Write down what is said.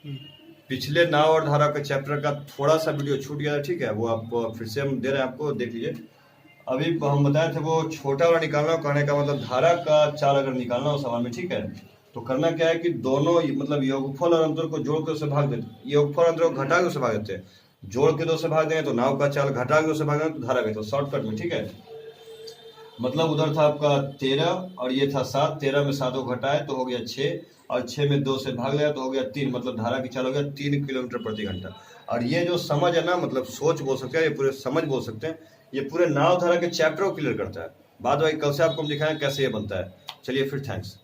पिछले नाव और धारा के चैप्टर का थोड़ा सा वीडियो छूट गया था, ठीक है, वो आप फिर से हम दे रहे हैं आपको, देख लीजिए। अभी हम बताए थे वो छोटा वाला निकालना, कहने का मतलब धारा का चाल अगर निकालना हो सवाल में, ठीक है, तो करना क्या है कि दोनों मतलब योगफल और अंतर को जोड़ के उसे भाग देते, योगफल अंतर को घटा के उसे भाग देते हैं, जोड़ के 2 से भाग देंगे तो नाव का चाल, घटा के उसे भाग देंगे तो धारा का, तो शॉर्टकट में, ठीक है। मतलब उधर था आपका 13 और ये था 7, 13 में 7 को घटाए तो हो गया 6, और 6 में 2 से भाग लिया तो हो गया 3, मतलब धारा की चाल हो गया 3 किलोमीटर प्रति घंटा। और ये जो समझ है ना, मतलब सोच बोल सकते हैं, ये पूरे समझ बोल सकते हैं, ये पूरे नाव धारा के चैप्टर को क्लियर करता है। बाद में कल से आपको हम दिखाएं कैसे ये बनता है। चलिए फिर, थैंक्स।